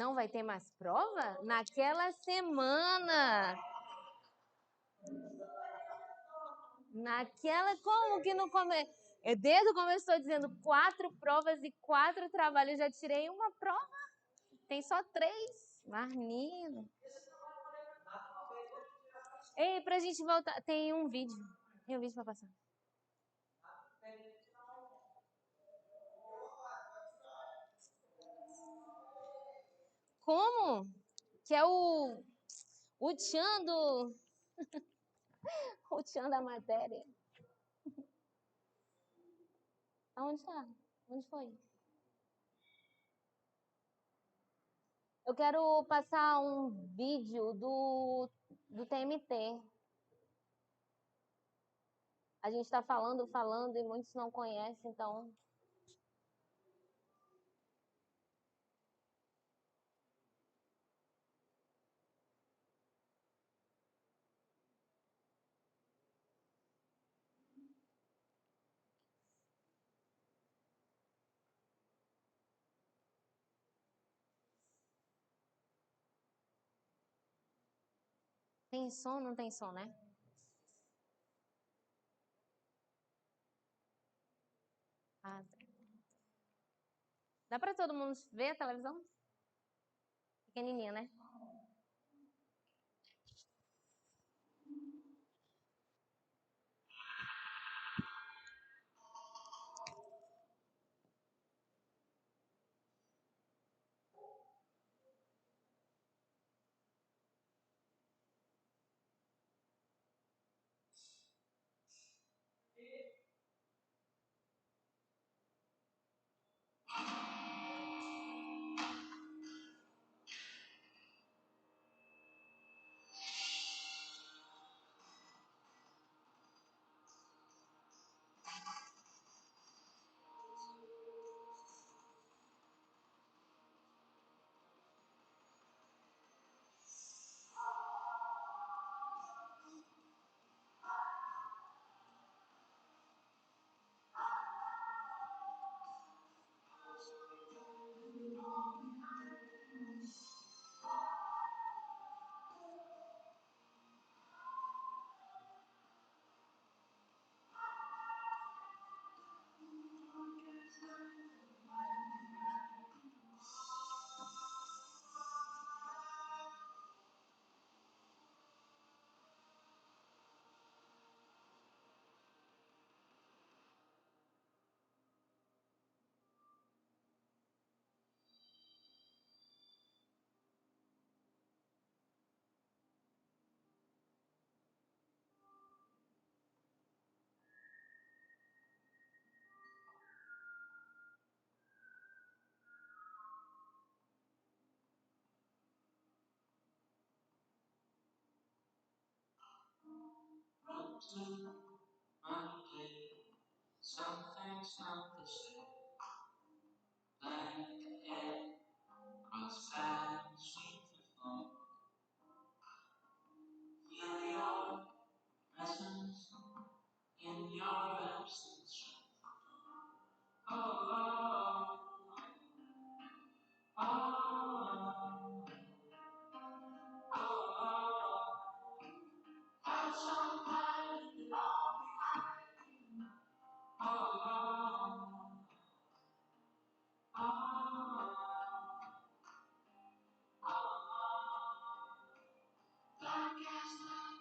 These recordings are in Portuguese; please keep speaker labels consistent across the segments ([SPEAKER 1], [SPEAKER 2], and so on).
[SPEAKER 1] Não vai ter mais prova? Naquela semana. Como que não começou? Desde o começo estou dizendo 4 provas e 4 trabalhos. Já tirei uma prova. Tem só 3. Marnino. Ei, pra gente voltar. Tem um vídeo. Tem um vídeo pra passar. Como? Que é o tchan do... o tchan da matéria. Aonde está? Onde foi? Eu quero passar um vídeo do TMT. A gente está falando e muitos não conhecem, então... Tem som? Não tem som, né? Ah, tá. Dá para todo mundo ver a televisão? Pequenininha, né?
[SPEAKER 2] Something's not the same. Like air, cross paths, sweet to flow. Feel your presence in your absence. Oh, oh, oh, oh, oh, oh. And sometimes you long behind. Oh, oh, oh, oh, oh. Dark as night,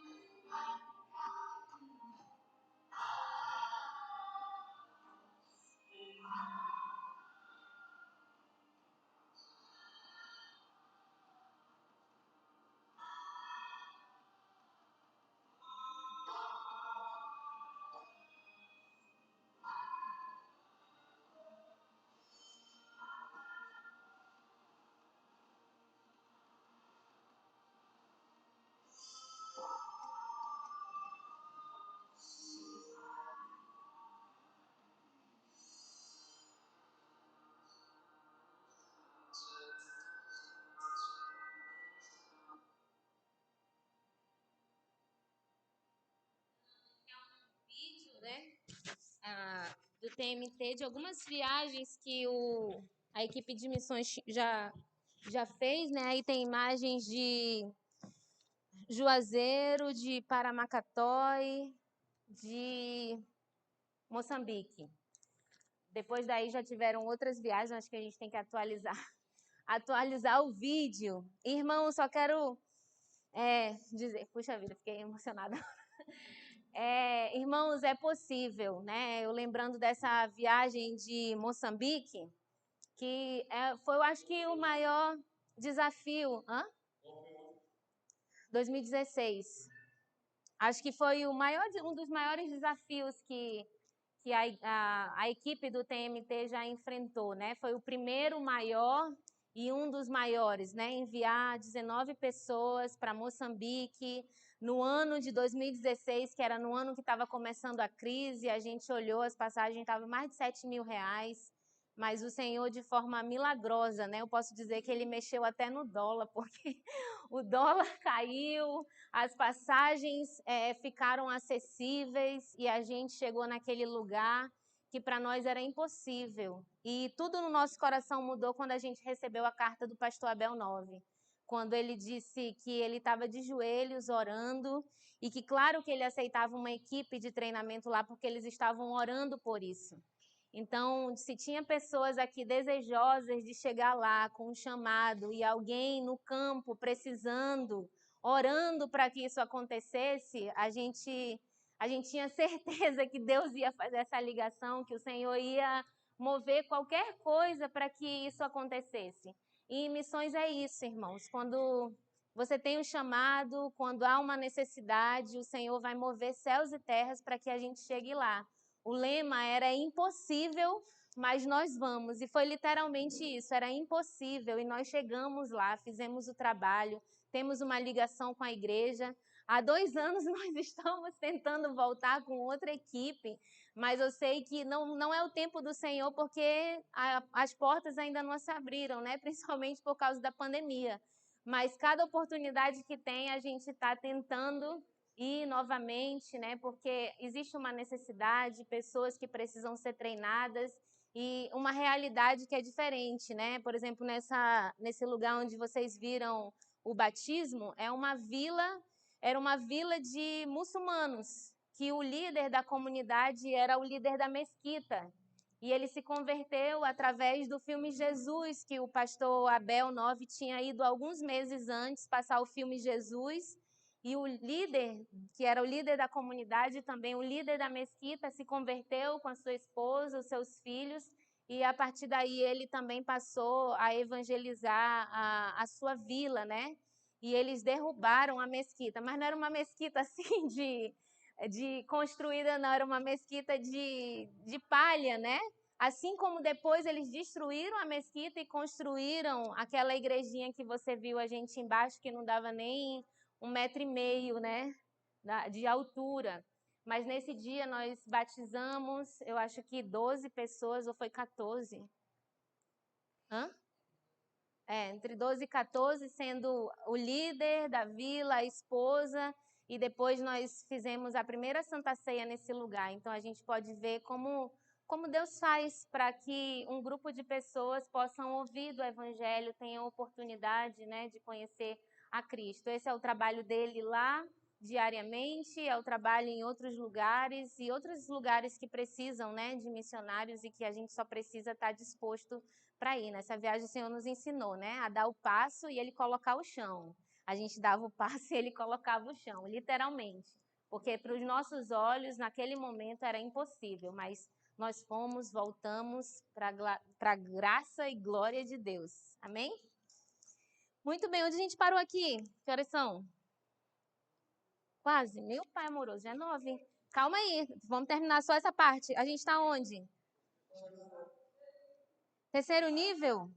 [SPEAKER 2] light
[SPEAKER 1] Vídeo, né? Do TMT, de algumas viagens que a equipe de missões já já fez, né? Aí tem imagens de Juazeiro, de Paramacatói, de Moçambique. Depois daí já tiveram outras viagens, acho que a gente tem que atualizar o vídeo. Irmão, só quero dizer, puxa vida, fiquei emocionada. Irmãos, é possível, né? Eu lembrando dessa viagem de Moçambique, que foi, eu acho que o maior desafio. 2016. Acho que foi um dos maiores desafios que a equipe do TMT já enfrentou, né? Foi o primeiro maior e um dos maiores, né? Enviar 19 pessoas para Moçambique no ano de 2016, que era no ano que estava começando a crise. A gente olhou, as passagens estavam mais de R$7.000, mas o Senhor, de forma milagrosa, né? Eu posso dizer que Ele mexeu até no dólar, porque o dólar caiu, as passagens ficaram acessíveis e a gente chegou naquele lugar que para nós era impossível. E tudo no nosso coração mudou quando a gente recebeu a carta do pastor Abel 9, quando ele disse que ele estava de joelhos orando e que claro que ele aceitava uma equipe de treinamento lá porque eles estavam orando por isso. Então, se tinha pessoas aqui desejosas de chegar lá com um chamado e alguém no campo precisando, orando para que isso acontecesse, a gente tinha certeza que Deus ia fazer essa ligação, que o Senhor ia mover qualquer coisa para que isso acontecesse. E em missões é isso, irmãos. Quando você tem um chamado, quando há uma necessidade, o Senhor vai mover céus e terras para que a gente chegue lá. O lema era impossível, mas nós vamos. E foi literalmente isso, era impossível. E nós chegamos lá, fizemos o trabalho, temos uma ligação com a igreja. Há 2 anos nós estamos tentando voltar com outra equipe, mas eu sei que não é o tempo do Senhor, porque as portas ainda não se abriram, né? Principalmente por causa da pandemia. Mas cada oportunidade que tem, a gente está tentando ir novamente, né? Porque existe uma necessidade, pessoas que precisam ser treinadas e uma realidade que é diferente, né? Por exemplo, nesse lugar onde vocês viram o batismo, era uma vila de muçulmanos, que o líder da comunidade era o líder da mesquita. E ele se converteu através do filme Jesus, que o pastor Abel 9 tinha ido alguns meses antes passar o filme Jesus. E o líder, que era o líder da comunidade, também o líder da mesquita, se converteu com a sua esposa, os seus filhos, e a partir daí ele também passou a evangelizar a sua vila, né? E eles derrubaram a mesquita, mas não era uma mesquita assim de construída, não, era uma mesquita de palha, né? Assim como depois eles destruíram a mesquita e construíram aquela igrejinha que você viu a gente embaixo, que não dava nem 1,5 m, né, de altura. Mas nesse dia nós batizamos, eu acho que 12 pessoas, ou foi 14? Entre 12 e 14, sendo o líder da vila, a esposa, e depois nós fizemos a primeira Santa Ceia nesse lugar. Então a gente pode ver como Deus faz para que um grupo de pessoas possam ouvir do Evangelho, tenham oportunidade, né, de conhecer a Cristo. Esse é o trabalho dele lá diariamente, é o trabalho em outros lugares e outros lugares que precisam, né, de missionários e que a gente só precisa estar disposto para ir. Nessa viagem o Senhor nos ensinou, né, a dar o passo e ele colocar o chão. A gente dava o passo e ele colocava o chão, literalmente. Porque para os nossos olhos, naquele momento, era impossível, mas nós fomos, voltamos para a graça e glória de Deus. Amém? Muito bem, onde a gente parou aqui? Que horas são? Quase. Meu pai amoroso, já é 9. Calma aí, vamos terminar só essa parte. A gente está onde? 3º nível?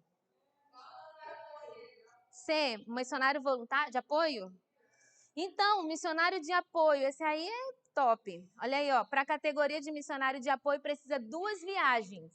[SPEAKER 1] C, missionário voluntário de apoio? Então, missionário de apoio, esse aí é top. Olha aí, ó, para a categoria de missionário de apoio precisa 2 viagens.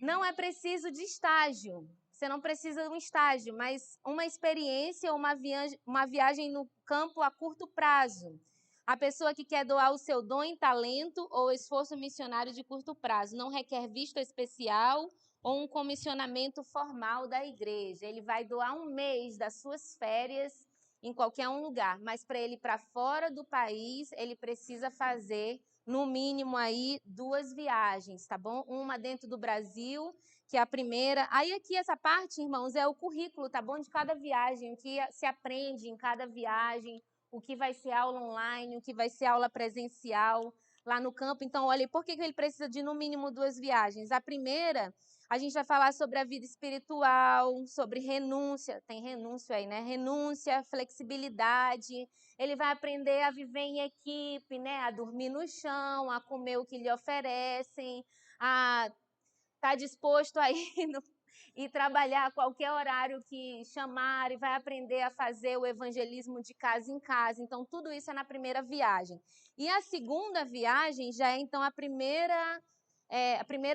[SPEAKER 1] Não é preciso de estágio. Você não precisa de um estágio, mas uma experiência ou uma viagem no campo a curto prazo. A pessoa que quer doar o seu dom em talento ou esforço missionário de curto prazo não requer visto especial ou um comissionamento formal da igreja. Ele vai doar um mês das suas férias em qualquer um lugar, mas para ele ir para fora do país, ele precisa fazer no mínimo aí 2 viagens, tá bom? Uma dentro do Brasil, que é a primeira. Aí aqui essa parte, irmãos, é o currículo, tá bom? De cada viagem, o que se aprende em cada viagem, o que vai ser aula online, o que vai ser aula presencial lá no campo. Então, olha, por que ele precisa de no mínimo 2 viagens? A primeira, a gente vai falar sobre a vida espiritual, sobre renúncia, tem renúncia aí, né? Renúncia, flexibilidade. Ele vai aprender a viver em equipe, né? A dormir no chão, a comer o que lhe oferecem, a estar disposto a ir e trabalhar a qualquer horário que chamar, e vai aprender a fazer o evangelismo de casa em casa. Então, tudo isso é na primeira viagem. E a segunda viagem já é, então, a primeira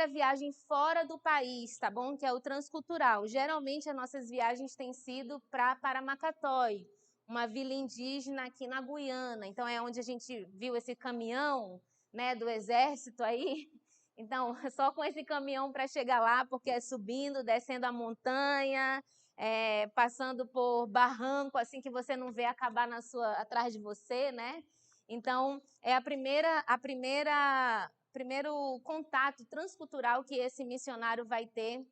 [SPEAKER 1] viagem fora do país, tá bom? Que é o transcultural. Geralmente, as nossas viagens têm sido para Paramacatói, uma vila indígena aqui na Guiana. Então, é onde a gente viu esse caminhão, né, do exército aí. Então, só com esse caminhão para chegar lá, porque é subindo, descendo a montanha, passando por barranco, assim que você não vê acabar atrás de você, né? Então, é primeiro contato transcultural que esse missionário vai ter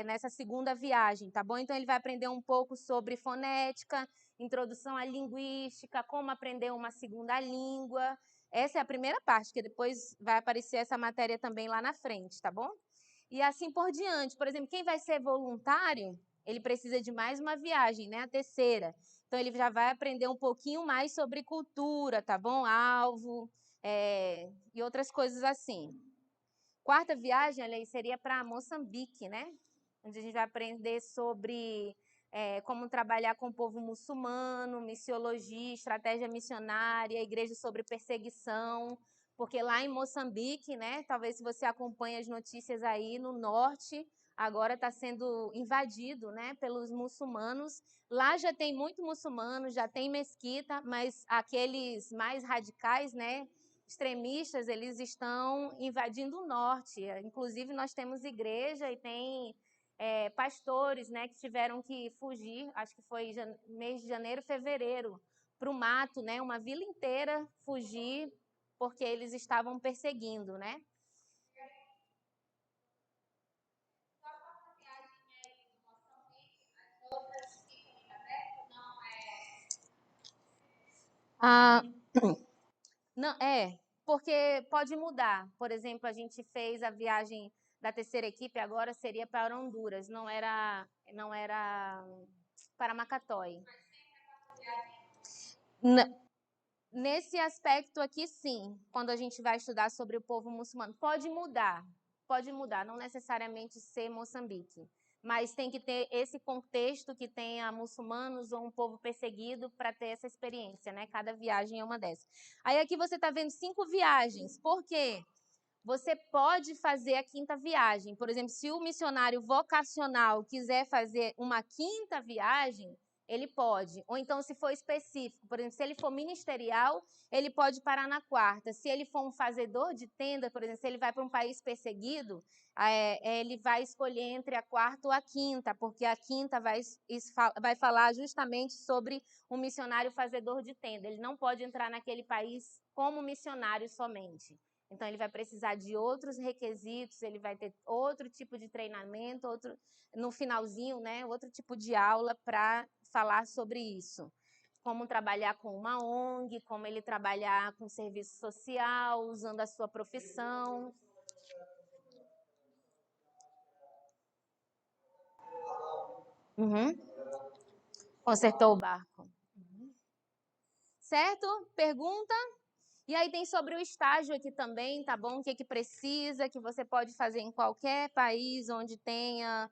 [SPEAKER 1] nessa segunda viagem, tá bom? Então, ele vai aprender um pouco sobre fonética, introdução à linguística, como aprender uma segunda língua. Essa é a primeira parte, que depois vai aparecer essa matéria também lá na frente, tá bom? E assim por diante. Por exemplo, quem vai ser voluntário, ele precisa de mais uma viagem, né? A terceira. Então, ele já vai aprender um pouquinho mais sobre cultura, tá bom? Alvo, e outras coisas assim. Quarta viagem, olha aí, seria para Moçambique, né? Onde a gente vai aprender sobre como trabalhar com o povo muçulmano, missiologia, estratégia missionária, igreja sobre perseguição, porque lá em Moçambique, né, talvez se você acompanha as notícias aí no norte, agora está sendo invadido, né, pelos muçulmanos. Lá já tem muito muçulmano, já tem mesquita, mas aqueles mais radicais, né, extremistas, eles estão invadindo o norte. Inclusive, nós temos igreja e tem pastores, né, que tiveram que fugir, acho que foi mês de janeiro, fevereiro, para o mato, né, uma vila inteira fugir, porque eles estavam perseguindo, né? Ah, não, porque pode mudar. Por exemplo, a gente fez a viagem da terceira equipe, agora seria para Honduras, não era para Macatói. Nesse aspecto aqui, sim, quando a gente vai estudar sobre o povo muçulmano, pode mudar, não necessariamente ser Moçambique, mas tem que ter esse contexto que tenha muçulmanos ou um povo perseguido para ter essa experiência, né? Cada viagem é uma dessas. Aí aqui você está vendo 5 viagens, por quê? Você pode fazer a quinta viagem. Por exemplo, se o missionário vocacional quiser fazer uma quinta viagem, ele pode. Ou então, se for específico, por exemplo, se ele for ministerial, ele pode parar na quarta. Se ele for um fazedor de tenda, por exemplo, se ele vai para um país perseguido, ele vai escolher entre a quarta ou a quinta, porque a quinta vai falar justamente sobre um missionário fazedor de tenda. Ele não pode entrar naquele país como missionário somente. Então, ele vai precisar de outros requisitos, ele vai ter outro tipo de treinamento, no finalzinho, né, outro tipo de aula para falar sobre isso. Como trabalhar com uma ONG, como ele trabalhar com serviço social, usando a sua profissão. Consertou o barco. Certo? Pergunta? E aí tem sobre o estágio aqui também, tá bom? O que precisa, que você pode fazer em qualquer país onde tenha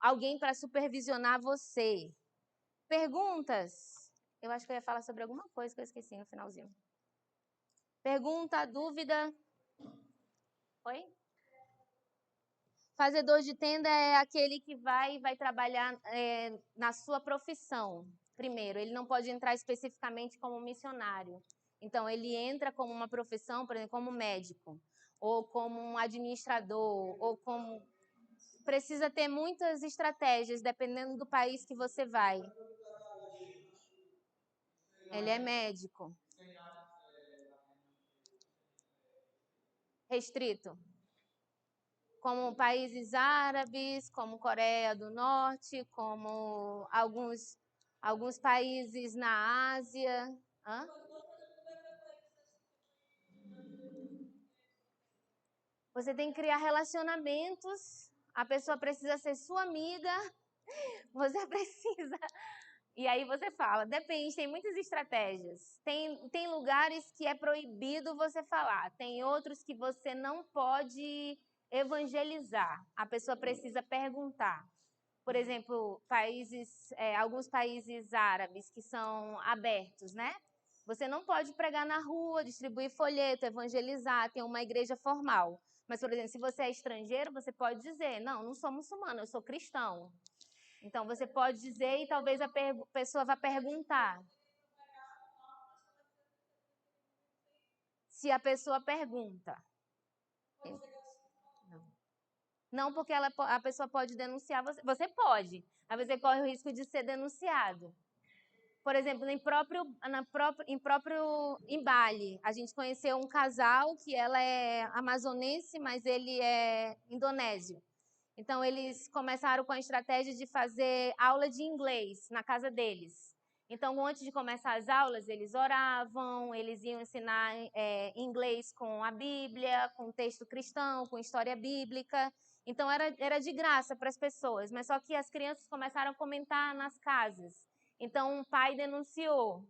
[SPEAKER 1] alguém para supervisionar você. Perguntas? Eu acho que eu ia falar sobre alguma coisa que eu esqueci no finalzinho. Pergunta, dúvida? Oi? Fazedor de tenda é aquele que vai trabalhar na sua profissão. Primeiro, ele não pode entrar especificamente como missionário. Então, ele entra como uma profissão, por exemplo, como médico. ou como um administrador, ou como... Precisa ter muitas estratégias, dependendo do país que você vai. Ele é médico. Restrito. Como países árabes, como Coreia do Norte, como alguns países na Ásia. Hã? Você tem que criar relacionamentos, a pessoa precisa ser sua amiga, você precisa... E aí você fala, depende, tem muitas estratégias. Tem lugares que é proibido você falar, tem outros que você não pode evangelizar. A pessoa precisa perguntar. Por exemplo, alguns países árabes que são abertos, né? Você não pode pregar na rua, distribuir folheto, evangelizar, ter uma igreja formal. Mas, por exemplo, se você é estrangeiro, você pode dizer, não sou muçulmano, eu sou cristão. Então, você pode dizer e talvez a pessoa vá perguntar. Se a pessoa pergunta. Não, porque a pessoa pode denunciar você. Você pode, mas você corre o risco de ser denunciado. Por exemplo, em Bali, a gente conheceu um casal que ela é amazonense, mas ele é indonésio. Então, eles começaram com a estratégia de fazer aula de inglês na casa deles. Então, antes de começar as aulas, eles oravam, eles iam ensinar inglês com a Bíblia, com texto cristão, com história bíblica. Então, era de graça para as pessoas, mas só que as crianças começaram a comentar nas casas. Então, um pai denunciou.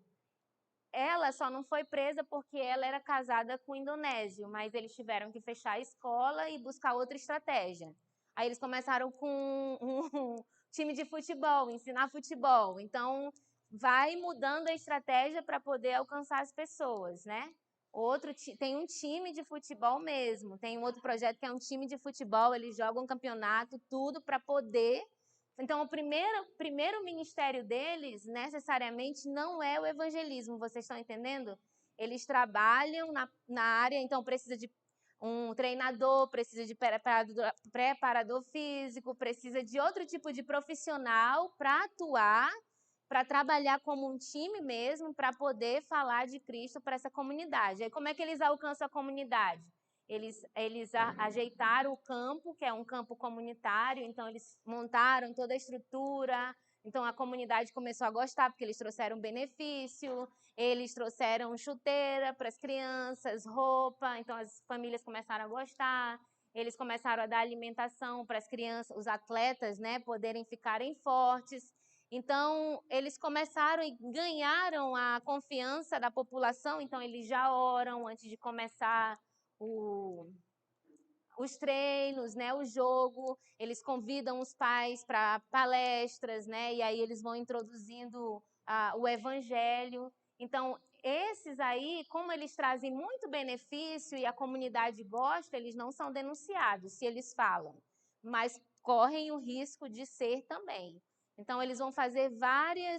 [SPEAKER 1] Ela só não foi presa porque ela era casada com um indonésio, mas eles tiveram que fechar a escola e buscar outra estratégia. Aí eles começaram com um time de futebol, ensinar futebol. Então, vai mudando a estratégia para poder alcançar as pessoas, né? Tem um time de futebol mesmo, tem um outro projeto que é um time de futebol, eles jogam campeonato, tudo para poder... Então, o primeiro ministério deles, necessariamente, não é o evangelismo, vocês estão entendendo? Eles trabalham na área, então precisa de um treinador, precisa de preparador físico, precisa de outro tipo de profissional para atuar, para trabalhar como um time mesmo, para poder falar de Cristo para essa comunidade. Aí, como é que eles alcançam a comunidade? Eles ajeitaram o campo, que é um campo comunitário, então eles montaram toda a estrutura, então a comunidade começou a gostar, porque eles trouxeram benefício, eles trouxeram chuteira para as crianças, roupa, então as famílias começaram a gostar, eles começaram a dar alimentação para as crianças, os atletas, né, poderem ficarem fortes. Então, eles começaram e ganharam a confiança da população, então eles já oram antes de começar os treinos, né, o jogo, eles convidam os pais para palestras, né, e aí eles vão introduzindo o evangelho. Então, esses aí, como eles trazem muito benefício e a comunidade gosta, eles não são denunciados se eles falam, mas correm o risco de ser também. Então, eles vão fazer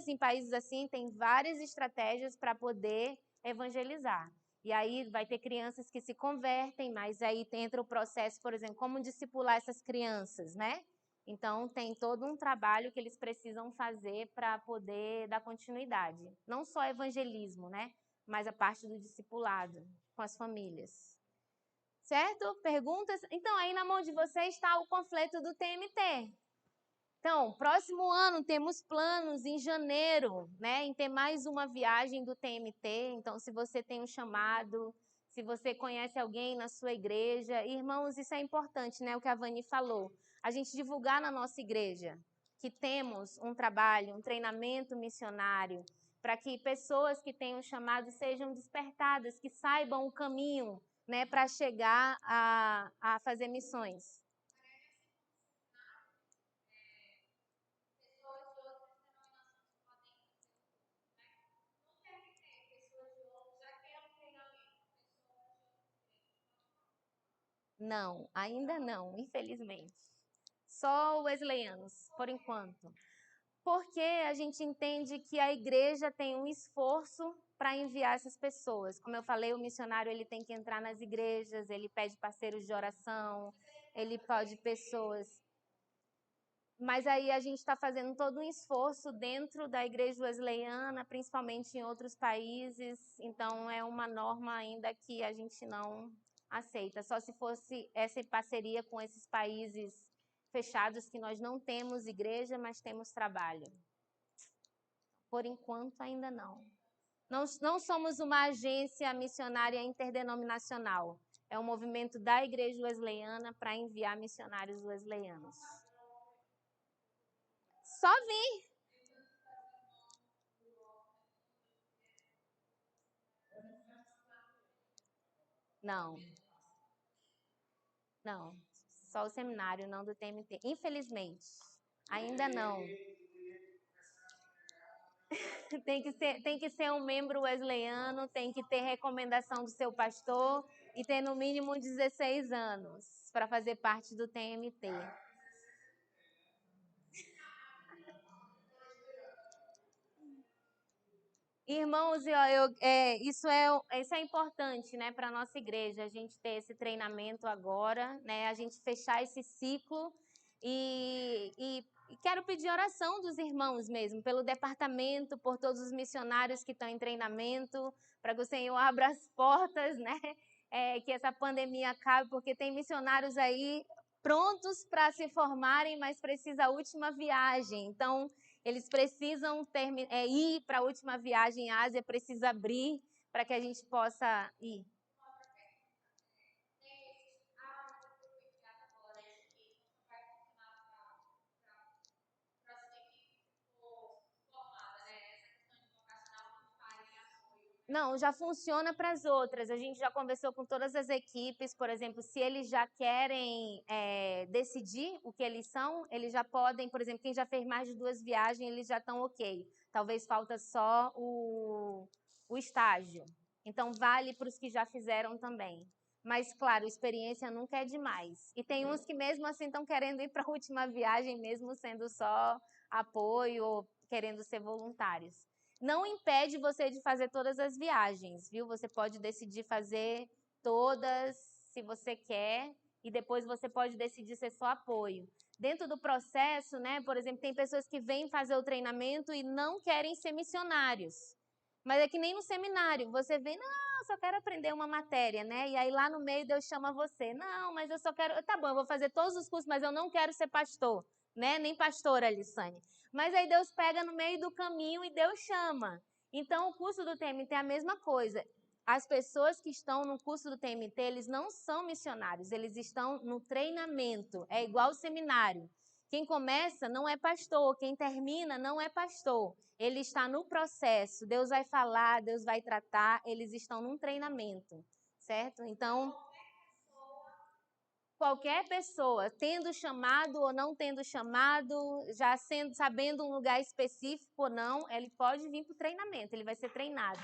[SPEAKER 1] em países assim, tem várias estratégias para poder evangelizar. E aí vai ter crianças que se convertem, mas aí entra o processo, por exemplo, como discipular essas crianças, né? Então, tem todo um trabalho que eles precisam fazer para poder dar continuidade. Não só evangelismo, né? Mas a parte do discipulado com as famílias. Certo? Perguntas? Então, aí na mão de vocês está o panfleto do TMT. Então, próximo ano temos planos em janeiro, né, em ter mais uma viagem do TMT. Então, se você tem um chamado, se você conhece alguém na sua igreja, irmãos, isso é importante, né, o que a Vani falou. A gente divulgar na nossa igreja que temos um trabalho, um treinamento missionário, para que pessoas que têm um chamado sejam despertadas, que saibam o caminho, né, para chegar a fazer missões. Não, ainda não, infelizmente. Só wesleyanos, por enquanto. Porque a gente entende que a igreja tem um esforço para enviar essas pessoas. Como eu falei, o missionário ele tem que entrar nas igrejas, ele pede parceiros de oração, ele pede pessoas. Mas aí a gente está fazendo todo um esforço dentro da igreja wesleyana, principalmente em outros países, então é uma norma ainda que a gente não aceita. Só se fosse essa parceria com esses países fechados que nós não temos igreja, mas temos trabalho. Por enquanto, ainda não. Não somos uma agência missionária interdenominacional. É um movimento da igreja wesleyana para enviar missionários wesleyanos. Só vir. Não. Não. Só o seminário, não do TMT. Infelizmente. Ainda não. Tem que ser um membro wesleyano, tem que ter recomendação do seu pastor e ter no mínimo 16 anos para fazer parte do TMT. Irmãos, isso é importante, né, para a nossa igreja, a gente ter esse treinamento agora, né, a gente fechar esse ciclo e quero pedir oração dos irmãos mesmo, pelo departamento, por todos os missionários que estão em treinamento, para que o Senhor abra as portas, né, que essa pandemia acabe, porque tem missionários aí prontos para se formarem, mas precisa a última viagem, então eles precisam ir para a última viagem à Ásia, precisa abrir para que a gente possa ir. Não, já funciona para as outras. A gente já conversou com todas as equipes, por exemplo, se eles já querem decidir o que eles são, eles já podem, por exemplo, quem já fez mais de 2 viagens, eles já estão ok. Talvez falta só o estágio. Então, vale para os que já fizeram também. Mas, claro, experiência nunca é demais. E tem uns que mesmo assim estão querendo ir para a última viagem, mesmo sendo só apoio ou querendo ser voluntários. Não impede você de fazer todas as viagens, viu? Você pode decidir fazer todas, se você quer, e depois você pode decidir ser só apoio. Dentro do processo, né, por exemplo, tem pessoas que vêm fazer o treinamento e não querem ser missionários. Mas é que nem no seminário, você vem, não, só quero aprender uma matéria, né? E aí lá no meio Deus chama você. Não, mas eu só quero, tá bom, eu vou fazer todos os cursos, mas eu não quero ser pastor, né? Nem pastora, Alissane. Mas aí Deus pega no meio do caminho e Deus chama. Então, o curso do TMT é a mesma coisa. As pessoas que estão no curso do TMT, eles não são missionários, eles estão no treinamento. É igual o seminário. Quem começa não é pastor, quem termina não é pastor. Ele está no processo. Deus vai falar, Deus vai tratar, eles estão num treinamento, certo? Então, qualquer pessoa, tendo chamado ou não tendo chamado, já sabendo um lugar específico ou não, ele pode vir para o treinamento, ele vai ser treinado.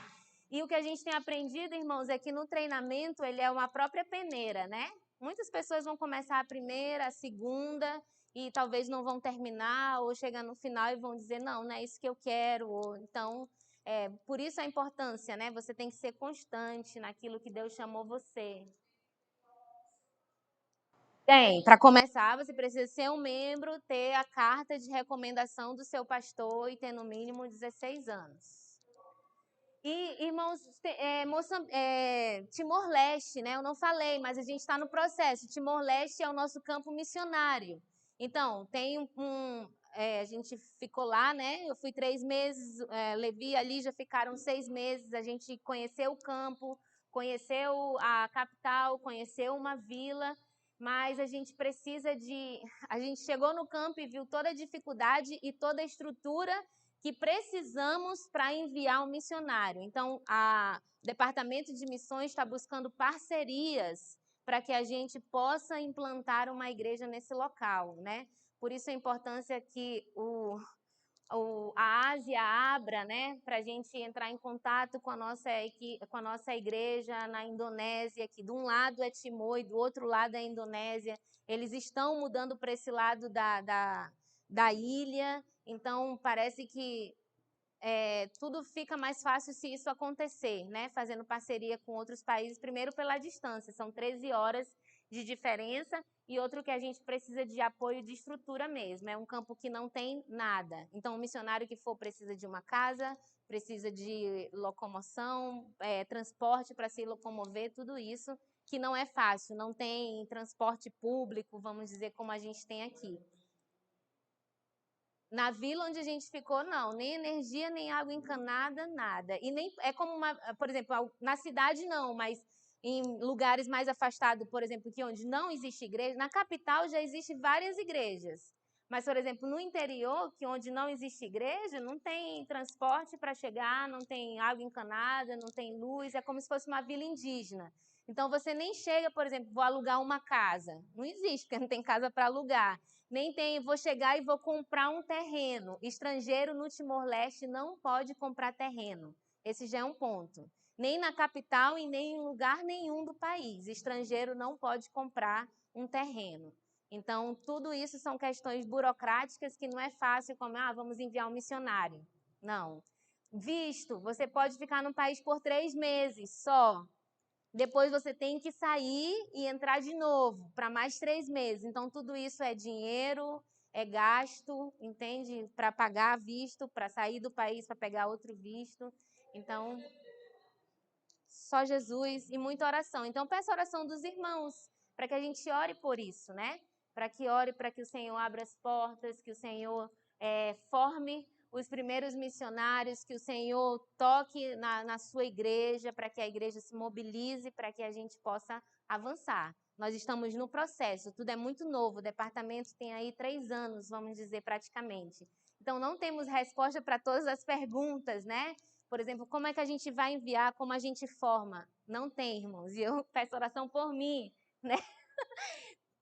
[SPEAKER 1] E o que a gente tem aprendido, irmãos, é que no treinamento ele é uma própria peneira, né? Muitas pessoas vão começar a primeira, a segunda, e talvez não vão terminar, ou chegar no final e vão dizer, não é isso que eu quero. Ou, então, por isso a importância, né? Você tem que ser constante naquilo que Deus chamou você. Tem. Para começar, você precisa ser um membro, ter a carta de recomendação do seu pastor e ter no mínimo 16 anos. E, irmãos, Timor-Leste, né? Eu não falei, mas a gente está no processo. Timor-Leste é o nosso campo missionário. Então, tem a gente ficou lá, né? Eu fui 3 meses, Levi e a Lígia ficaram 6 meses. A gente conheceu o campo, conheceu a capital, conheceu uma vila. Mas a gente a gente chegou no campo e viu toda a dificuldade e toda a estrutura que precisamos para enviar um missionário. Então, o Departamento de Missões está buscando parcerias para que a gente possa implantar uma igreja nesse local, né? Por isso a importância que a Ásia abra, né, para a gente entrar em contato com a nossa igreja na Indonésia, que de um lado é Timor e do outro lado é a Indonésia. Eles estão mudando para esse lado da ilha, então parece que tudo fica mais fácil se isso acontecer, né? Fazendo parceria com outros países, primeiro pela distância, são 13 horas de diferença, e outro que a gente precisa de apoio de estrutura mesmo, é um campo que não tem nada. Então, o missionário que for precisa de uma casa, precisa de locomoção, transporte para se locomover, tudo isso que não é fácil, não tem transporte público, vamos dizer, como a gente tem aqui. Na vila onde a gente ficou, não, nem energia, nem água encanada, nada. E nem é como por exemplo, na cidade não, mas em lugares mais afastados, por exemplo, que onde não existe igreja, na capital já existem várias igrejas. Mas, por exemplo, no interior, que onde não existe igreja, não tem transporte para chegar, não tem água encanada, não tem luz, é como se fosse uma vila indígena. Então, você nem chega, por exemplo, vou alugar uma casa. Não existe, porque não tem casa para alugar. Nem tem, vou chegar e vou comprar um terreno. Estrangeiro no Timor-Leste não pode comprar terreno. Esse já é um ponto. Nem na capital e nem em lugar nenhum do país. Estrangeiro não pode comprar um terreno. Então, tudo isso são questões burocráticas que não é fácil, como, vamos enviar um missionário. Não. Visto, você pode ficar no país por 3 meses só. Depois você tem que sair e entrar de novo para mais 3 meses. Então, tudo isso é dinheiro, é gasto, entende? Para pagar visto, para sair do país, para pegar outro visto. Então, só Jesus e muita oração. Então, peça a oração dos irmãos, para que a gente ore por isso, né? Para que ore, para que o Senhor abra as portas, que o Senhor forme os primeiros missionários, que o Senhor toque na sua igreja, para que a igreja se mobilize, para que a gente possa avançar. Nós estamos no processo, tudo é muito novo, o departamento tem aí 3 anos, vamos dizer, praticamente. Então, não temos resposta para todas as perguntas, né? Por exemplo, como é que a gente vai enviar, como a gente forma? Não tem, irmãos, e eu peço oração por mim, né?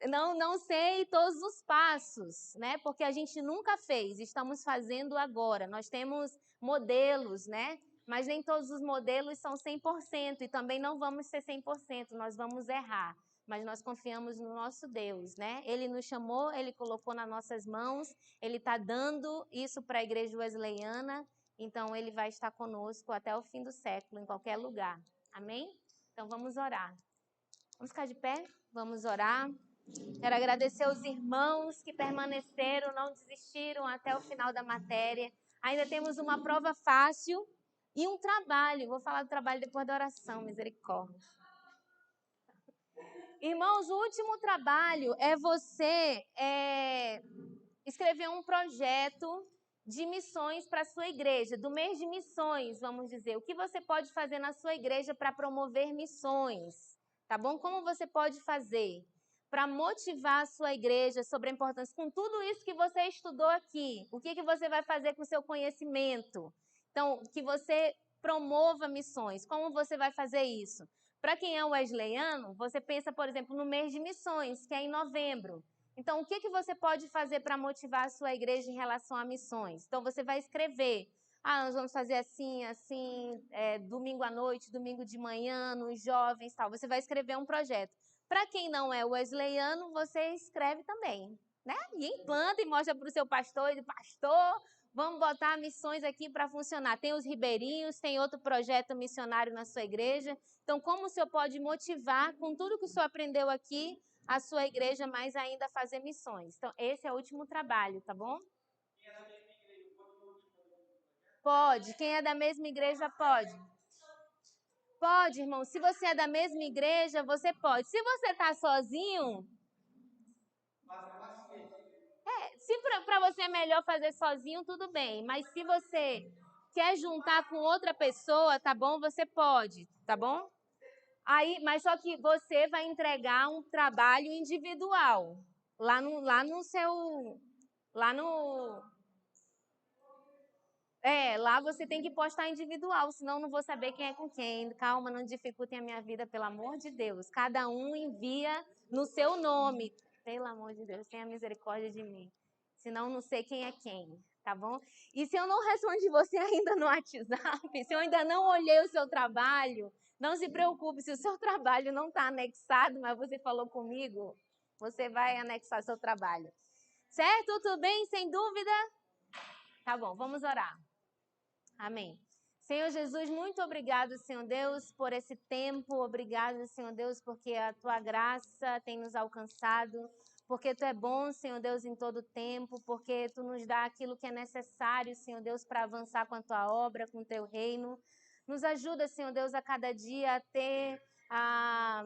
[SPEAKER 1] Não sei todos os passos, né? Porque a gente nunca fez, estamos fazendo agora. Nós temos modelos, né? Mas nem todos os modelos são 100% e também não vamos ser 100%, nós vamos errar. Mas nós confiamos no nosso Deus, né? Ele nos chamou, Ele colocou nas nossas mãos, Ele está dando isso para a Igreja Wesleyana, então Ele vai estar conosco até o fim do século, em qualquer lugar. Amém? Então vamos orar. Vamos ficar de pé? Vamos orar. Quero agradecer aos irmãos que permaneceram, não desistiram até o final da matéria. Ainda temos uma prova fácil e um trabalho. Vou falar do trabalho depois da oração, misericórdia. Irmãos, o último trabalho é você escrever um projeto de missões para a sua igreja, do mês de missões, vamos dizer. O que você pode fazer na sua igreja para promover missões? Tá bom? Como você pode fazer para motivar a sua igreja sobre a importância, com tudo isso que você estudou aqui, o que você vai fazer com o seu conhecimento? Então, que você promova missões. Como você vai fazer isso? Para quem é wesleyano, você pensa, por exemplo, no mês de missões, que é em novembro. Então, o que você pode fazer para motivar a sua igreja em relação a missões? Então, você vai escrever. Nós vamos fazer assim, domingo à noite, domingo de manhã, nos jovens, tal. Você vai escrever um projeto. Para quem não é wesleyano, você escreve também, né? E implanta e mostra para o seu pastor e diz, pastor, vamos botar missões aqui para funcionar. Tem os ribeirinhos, tem outro projeto missionário na sua igreja. Então, como o senhor pode motivar, com tudo que o senhor aprendeu aqui, a sua igreja mais ainda a fazer missões? Então, esse é o último trabalho, tá bom? Pode. Quem é da mesma igreja, pode. Pode, irmão. Se você é da mesma igreja, você pode. Se você está sozinho... se para você é melhor fazer sozinho, tudo bem. Mas se você quer juntar com outra pessoa, tá bom? Você pode, tá bom? Aí, mas só que você vai entregar um trabalho individual. Lá no seu... Lá no... lá você tem que postar individual, senão não vou saber quem é com quem. Calma, não dificultem a minha vida, pelo amor de Deus. Cada um envia no seu nome. Pelo amor de Deus, tenha misericórdia de mim. Senão não sei quem é quem, tá bom? E se eu não respondi você ainda no WhatsApp, se eu ainda não olhei o seu trabalho, não se preocupe, se o seu trabalho não está anexado, mas você falou comigo, você vai anexar seu trabalho. Certo? Tudo bem? Sem dúvida? Tá bom, vamos orar. Amém. Senhor Jesus, muito obrigado, Senhor Deus, por esse tempo. Obrigado, Senhor Deus, porque a tua graça tem nos alcançado. Porque tu é bom, Senhor Deus, em todo tempo. Porque tu nos dá aquilo que é necessário, Senhor Deus, para avançar com a tua obra, com o teu reino. Nos ajuda, Senhor Deus, a cada dia a ter a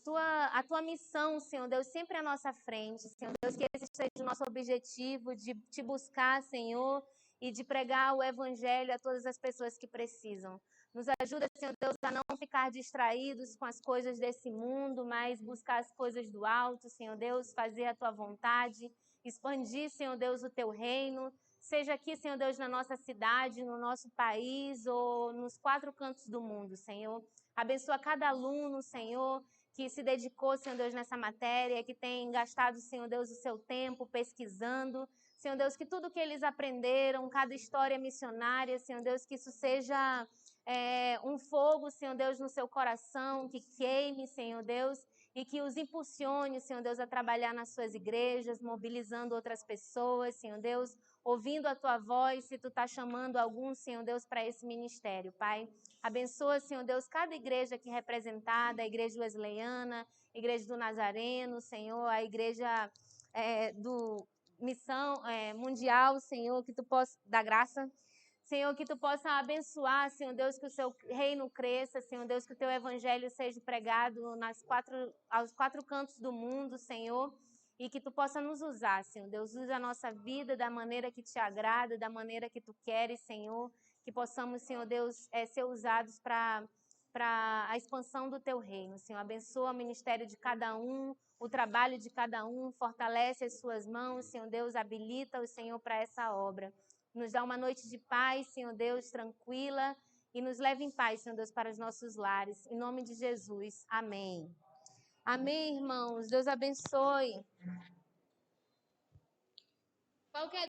[SPEAKER 1] tua missão, Senhor Deus, sempre à nossa frente. Senhor Deus, que esse seja o nosso objetivo de te buscar, Senhor, e de pregar o evangelho a todas as pessoas que precisam. Nos ajuda, Senhor Deus, a não ficar distraídos com as coisas desse mundo, mas buscar as coisas do alto, Senhor Deus, fazer a tua vontade, expandir, Senhor Deus, o teu reino, seja aqui, Senhor Deus, na nossa cidade, no nosso país ou nos 4 cantos do mundo, Senhor. Abençoa cada aluno, Senhor, que se dedicou, Senhor Deus, nessa matéria, que tem gastado, Senhor Deus, o seu tempo pesquisando. Senhor Deus, que tudo que eles aprenderam, cada história missionária, Senhor Deus, que isso seja um fogo, Senhor Deus, no seu coração, que queime, Senhor Deus, e que os impulsione, Senhor Deus, a trabalhar nas suas igrejas, mobilizando outras pessoas, Senhor Deus, ouvindo a tua voz, se tu está chamando algum, Senhor Deus, para esse ministério, Pai. Abençoa, Senhor Deus, cada igreja aqui representada, a igreja wesleyana, a igreja do Nazareno, Senhor, a igreja do Missão Mundial, Senhor, que tu possa dar graça. Senhor, que tu possa abençoar, Senhor Deus, que o seu reino cresça, Senhor Deus, que o teu evangelho seja pregado aos 4 cantos do mundo, Senhor, e que tu possa nos usar, Senhor Deus. Usa a nossa vida da maneira que te agrada, da maneira que tu queres, Senhor, que possamos, Senhor Deus, ser usados para a expansão do teu reino, Senhor. Abençoa o ministério de cada um, o trabalho de cada um, fortalece as suas mãos, Senhor Deus, habilita o Senhor para essa obra. Nos dá uma noite de paz, Senhor Deus, tranquila, e nos leve em paz, Senhor Deus, para os nossos lares. Em nome de Jesus. Amém. Amém, irmãos. Deus abençoe. Qualquer